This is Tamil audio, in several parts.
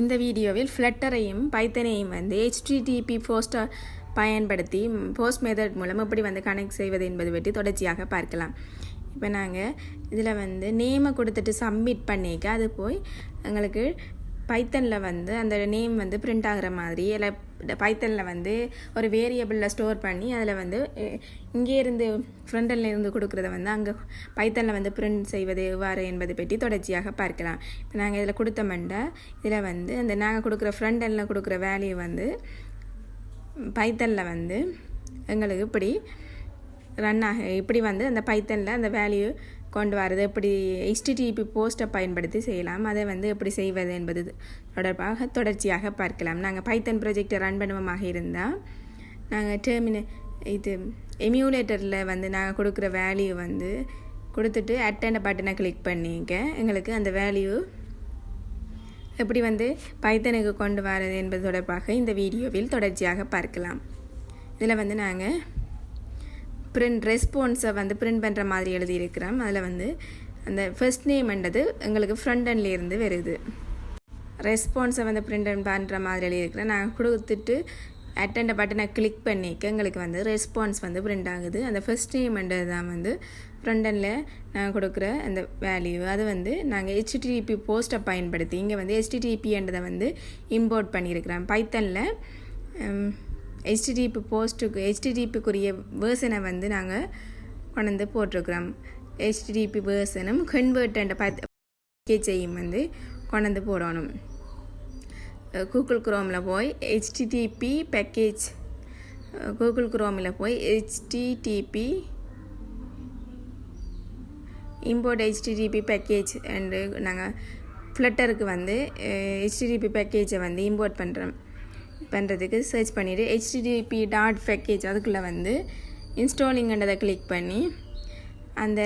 இந்த வீடியோவில் ஃப்ளட்டரையும் பைத்தனையும் வந்து HTTP போஸ்ட்டை பயன்படுத்தி போஸ்ட் மெத்தட் மூலம் எப்படி வந்து கனெக்ட் செய்வது என்பது பற்றி தொடர்ச்சியாக பார்க்கலாம். இப்போ நாங்கள் இதில் வந்து நேமை கொடுத்துட்டு சப்மிட் பண்ணிக்க அது போய் எங்களுக்கு பைத்தனில் வந்து அந்த நேம் வந்து பிரிண்ட் ஆகிற மாதிரி இல்லை பைத்தனில் வந்து ஒரு வேரியபிளில் ஸ்டோர் பண்ணி அதில் வந்து இங்கேருந்து ஃப்ரண்டன்லேருந்து கொடுக்குறத வந்து அங்கே பைத்தனில் வந்து பிரிண்ட் செய்வது எவ்வாறு என்பதை பற்றி தொடர்ச்சியாக பார்க்கலாம். இப்போ நாங்கள் இதில் கொடுத்தோம்னா இதில் வந்து அந்த நாங்கள் கொடுக்குற ஃப்ரண்டனில் கொடுக்குற வேல்யூ வந்து பைத்தனில் வந்து எங்களுக்கு இப்படி ரன் ஆக இப்படி வந்து அந்த பைத்தனில் அந்த வேல்யூ கொண்டு வரது எப்படி HTTP போஸ்ட்டை பயன்படுத்தி செய்யலாம், அதை வந்து எப்படி செய்வது என்பது தொடர்பாக தொடர்ச்சியாக பார்க்கலாம். நாங்கள் பைத்தன் ப்ராஜெக்டை ரன் பண்ணுவோமாக இருந்தால் நாங்கள் இது எமியூலேட்டரில் வந்து நாங்கள் கொடுக்குற வேல்யூ வந்து கொடுத்துட்டு அட்டெண்ட் பட்டனை கிளிக் பண்ணிக்க எங்களுக்கு அந்த வேல்யூ எப்படி வந்து பைத்தனுக்கு கொண்டு வரது என்பது தொடர்பாக இந்த வீடியோவில் தொடர்ச்சியாக பார்க்கலாம். இதில் வந்து நாங்கள் பிரிண்ட் ரெஸ்பான்ஸை வந்து பிரிண்ட் பண்ணுற மாதிரி எழுதியிருக்கிறோம். அதில் வந்து அந்த ஃபர்ஸ்ட் நேம்ன்றது எங்களுக்கு ஃப்ரண்டன்லேருந்து வருது. ரெஸ்பான்ஸை வந்து பிரிண்ட் பண்ணுற மாதிரி எழுதியிருக்கிறேன். நான் கொடுத்துட்டு அட்டெண்ட் பட்டனை கிளிக் பண்ணிக்க எங்களுக்கு வந்து ரெஸ்பான்ஸ் வந்து பிரிண்ட் ஆகுது. அந்த ஃபர்ஸ்ட் நேம்ன்றது தான் வந்து ஃப்ரண்டனில் நாங்கள் கொடுக்குற அந்த வேல்யூ. அது வந்து நாங்கள் HTTP போஸ்ட்டை பயன்படுத்தி இங்கே வந்து HTTPன்றதை வந்து இம்போர்ட் பண்ணியிருக்கிறோம். பைத்தனில் HTTPக்குரிய வேர்ஷனை வந்து நாங்கள் கொண்டு வந்து போட்டிருக்கிறோம். HTTP வேர்ஷனும் கன்வெர்ட் என்ற பேக்கேஜையும் வந்து கொண்டு வந்து போடணும். கூகுள் குரோமில் போய் HTTP பேக்கேஜ் கூகுள் குரோமில் போய் HTTP import HTTP package and நாங்கள் ஃப்ளட்டருக்கு வந்து HTTP பேக்கேஜை வந்து இம்போர்ட் பண்ணுறதுக்கு சர்ச் பண்ணிவிட்டு HTTP.package அதுக்குள்ளே வந்து இன்ஸ்டாலிங்கன்றதை கிளிக் பண்ணி அந்த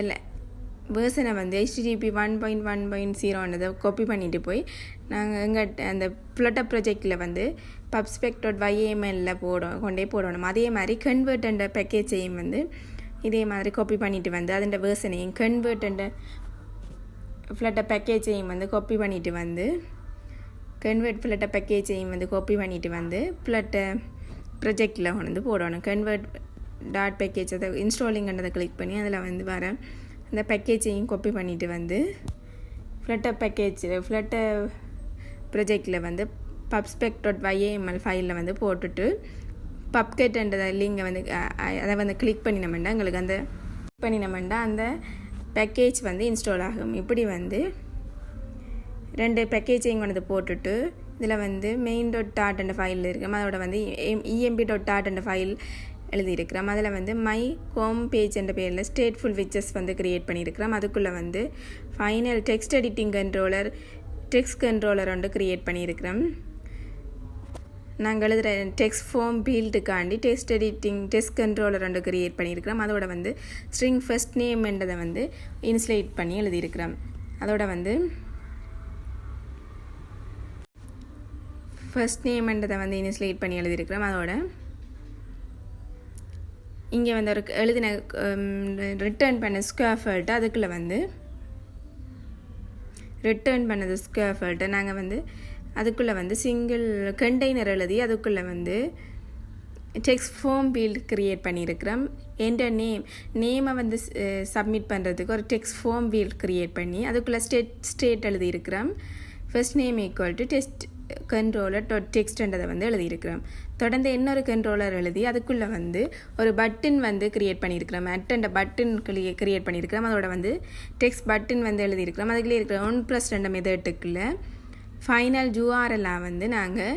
வேர்ஷனை வந்து HTTP 1.1.0ன்றதை காப்பி பண்ணிட்டு போய் நாங்கள் எங்கள் அந்த ஃப்ளட்டர் ப்ராஜெக்டில் வந்து pubspec.yml கொண்டே போடணும். அதே மாதிரி கன்வெர்ட் என்ற பேக்கேஜையும் வந்து இதே மாதிரி காப்பி பண்ணிட்டு வந்து அதோட வேர்ஷனையும் கன்வெர்ட் என்ற ஃப்ளட்டர் பேக்கேஜையும் வந்து காப்பி பண்ணிட்டு வந்து கன்வெர்ட் ஃப்ளட்டர் பேக்கேஜையும் வந்து காப்பி பண்ணிட்டு வந்து ஃப்ளட்டர் ப்ராஜெக்டில் வந்து போடணும். கன்வெர்ட்.பேக்கேஜ் அதை இன்ஸ்டாலிங்கன்றதை கிளிக் பண்ணி அதில் வந்து வர அந்த பேக்கேஜையும் காப்பி பண்ணிட்டு வந்து ஃப்ளட்டர் ப்ராஜெக்டில் வந்து pubspec.yml ஃபைலில் வந்து போட்டுட்டு பப்கெட்ன்ற லிங்கை வந்து அதை வந்து கிளிக் பண்ணினோம்னா எங்களுக்கு அந்த அந்த பேக்கேஜ் வந்து இன்ஸ்டால் ஆகும். இப்படி வந்து ரெண்டு பேக்கேஜையும் கொண்டு போட்டுட்டு இதில் வந்து main.tat என்ற ஃபைல் இருக்கிறோம். அதோட வந்து emp.tat என்ற ஃபைல் எழுதியிருக்கிறோம். அதில் வந்து மை ஹோம் பேஜ் என்ற பேரில் ஸ்டேட்ஃபுல் விச்சஸ் வந்து க்ரியேட் பண்ணியிருக்கிறோம். அதுக்குள்ளே வந்து ஃபைனல் டெக்ஸ்ட் எடிட்டிங் கண்ட்ரோலர் வந்து க்ரியேட் பண்ணியிருக்கிறோம். நாங்கள் எழுதுகிற டெக்ஸ்ட் ஃபார்ம் ஃபீல்டுக்காண்டி டெக்ஸ்ட் கண்ட்ரோலர் வந்து க்ரியேட் பண்ணியிருக்கிறோம். அதோட வந்து ஸ்ட்ரிங் ஃபர்ஸ்ட் நேம்ன்றதை வந்து இன்ஸ்லேட் பண்ணி எழுதியிருக்கிறோம். அதோட வந்து ஃபர்ஸ்ட் நேம்ன்றதை வந்து இன்ஸ்லேட் பண்ணி எழுதியிருக்கிறோம். அதோட இங்கே வந்து ஒரு எழுதின ரிட்டர்ன் பண்ண ஸ்கொயர் ஃபீல்டு அதுக்குள்ளே வந்து ரிட்டர்ன் பண்ணது ஸ்கொயர் ஃபீல்டு நாங்கள் வந்து அதுக்குள்ளே வந்து சிங்கிள் கண்டெய்னர் எழுதி அதுக்குள்ளே வந்து டெக்ஸ்ட் ஃபார்ம் ஃபீல்டு க்ரியேட் பண்ணியிருக்கிறோம். என்ற நேமை வந்து சப்மிட் பண்ணுறதுக்கு ஒரு டெக்ஸ்ட் ஃபார்ம் ஃபீல்டு க்ரியேட் பண்ணி அதுக்குள்ளே ஸ்டேட் எழுதியிருக்கிறோம். First name equal to text கண்ட்ரோலர்.டெக்ஸ்ட்ன்றதை வந்து எழுதியிருக்கிறோம். தொடர்ந்து இன்னொரு கண்ட்ரோலர் எழுதி அதுக்குள்ளே வந்து ஒரு பட்டன் வந்து க்ரியேட் பண்ணியிருக்கிறோம். அட்டெண்ட் பட்டன் க்ரியேட் பண்ணியிருக்கிறோம். அதோட வந்து டெக்ஸ்ட் பட்டன் வந்து எழுதியிருக்கிறோம். அதுக்குள்ளே இருக்கிற 1+2 மெத்தட்டுக்குள்ளே ஃபைனல் URL வந்து நாங்கள்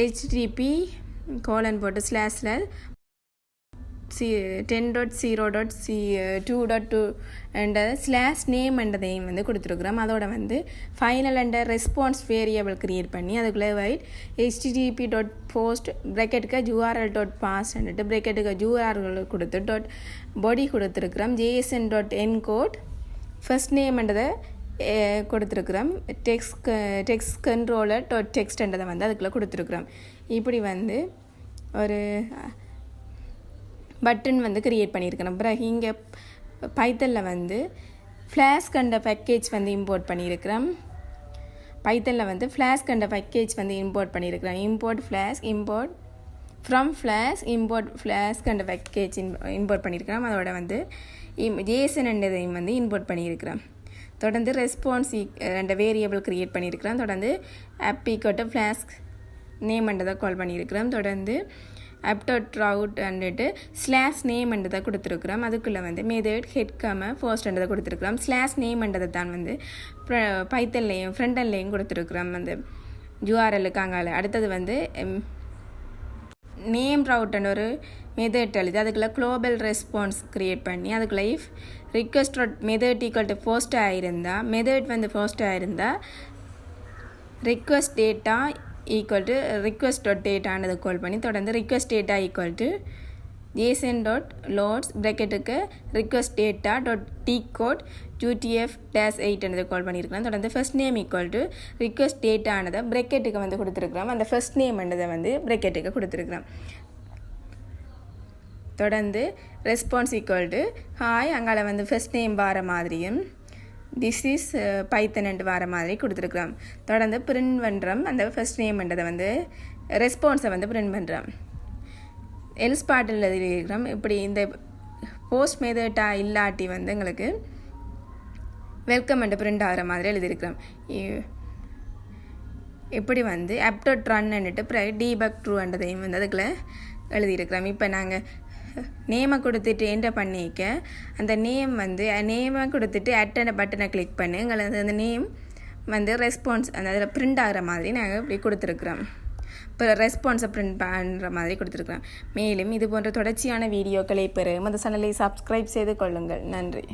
HTTP போட்டு /10.0.2.2 என்ற /name என்றதையும் வந்து கொடுத்துருக்குறோம். அதோட வந்து ஃபைனல் என்ற ரெஸ்பான்ஸ் வேரியபிள் க்ரியேட் பண்ணி அதுக்குள்ளே HTTP.post ப்ராக்கெட்டுக்கு URL.pass ப்ராக்கெட்டுக்கு URL கொடுத்து body கொடுத்துருக்குறோம். JSON.encode ஃபர்ஸ்ட் நேம்ன்றதை கொடுத்துருக்குறோம். டெக்ஸ்ட் கண்ட்ரோலர்.டெக்ஸ்ட்ன்றதை வந்து அதுக்குள்ளே கொடுத்துருக்குறோம். இப்படி வந்து ஒரு பட்டன் வந்து க்ரியேட் பண்ணியிருக்கிறோம். அப்புறம் இங்கே பைத்தனில் வந்து ஃப்ளாஸ்க் என்ற பேக்கேஜ் வந்து இம்போர்ட் பண்ணியிருக்கிறோம். பைத்தனில் வந்து ஃப்ளாஸ்க் என்ற பேக்கேஜ் வந்து இம்போர்ட் பண்ணியிருக்கிறேன். Import from flask import flask என்ற பேக்கேஜ் இம்போர்ட் பண்ணியிருக்கிறோம். அதோட வந்து ஜேசன் என்றதையும் வந்து இம்போர்ட் பண்ணியிருக்கிறேன். தொடர்ந்து ரெஸ்பான்ஸ் ரெண்டு வேரியபிள் க்ரியேட் பண்ணியிருக்கிறோம். தொடர்ந்து app equal to flask name என்றதை கால் பண்ணியிருக்கிறோம். தொடர்ந்து app.route வந்துட்டு ஸ்லாஷ் நேம் என்றதை கொடுத்துருக்குறோம். அதுக்குள்ளே வந்து மெத்தட் ஹெட் காம ஃபர்ஸ்ட் என்றதை கொடுத்துருக்குறோம். ஸ்லாஷ் நேம் என்றதை தான் வந்து பைத்தன்லேயும் ஃப்ரண்டன்லேயும் கொடுத்துருக்குறோம் அந்த யூஆர்எல்லுக்கு அங்கால. அடுத்தது வந்து நேம் ரவுட்னு ஒரு மெத்தட் எழுதி அதுக்குள்ளே குளோபல் ரெஸ்பான்ஸ் க்ரியேட் பண்ணி அதுக்குள்ளே if request method equal to ஃபர்ஸ்ட்டாக இருந்தால் மெத்தட் வந்து ஃபர்ஸ்ட்டாக இருந்தால் ரிக்வெஸ்ட் டேட்டா ஈக்குவல் டு request.dataனது கால் பண்ணி தொடர்ந்து request data equal to json.loads ப்ராக்கெட்டுக்கு request data.tcode utf-8 என்றதை கால் பண்ணியிருக்கலாம். தொடர்ந்து first name equal to request dataனதை ப்ராக்கெட்டுக்கு வந்து கொடுத்துருக்குறோம். அந்த ஃபர்ஸ்ட் நேம் என்றதை வந்து ப்ராக்கெட்டுக்கு கொடுத்துருக்குறோம். தொடர்ந்து ரெஸ்பான்ஸ் ஈக்குவல் டு ஹாய் அங்கால வந்து ஃபர்ஸ்ட் நேம் வர மாதிரியும் திஸ் இஸ் பைத்தன் என்று வர மாதிரி கொடுத்துருக்குறோம். தொடர்ந்து பிரிண்ட் பண்ணுறோம். அந்த ஃபர்ஸ்ட் நேம்ன்றதை வந்து ரெஸ்பான்ஸை வந்து பிரிண்ட் பண்ணுறோம். எல்ஸ் பாட்டில் எழுதியிருக்கிறோம். இப்படி இந்த போஸ்ட் மெத்தடாக இல்லாட்டி வந்து எங்களுக்கு வெல்கம் என்று பிரிண்ட் ஆகிற மாதிரி எழுதியிருக்கிறோம். இப்படி வந்து app.runன்னுட்டு அப்புறம் டீபக் ட்ரூன்றதையும் வந்து அதுக்குள்ளே எழுதியிருக்கிறோம். இப்போ நாங்கள் நேமை கொடுத்துட்டு என்டர் பண்ணிக்க அந்த நேம் வந்து நேமை கொடுத்துட்டு அட்டன பட்டனை கிளிக் பண்ணி எங்களுக்கு அந்த நேம் வந்து ரெஸ்பான்ஸ் அந்த அதில் பிரிண்ட் ஆகிற மாதிரி நாங்கள் இப்படி கொடுத்துருக்குறோம். இப்போ ரெஸ்பான்ஸை பிரிண்ட் பண்ணுற மாதிரி கொடுத்துருக்குறோம். மேலும் இது போன்ற தொடர்ச்சியான வீடியோக்களை பெற இந்த சேனலை சப்ஸ்கிரைப் செய்து கொள்ளுங்கள். நன்றி.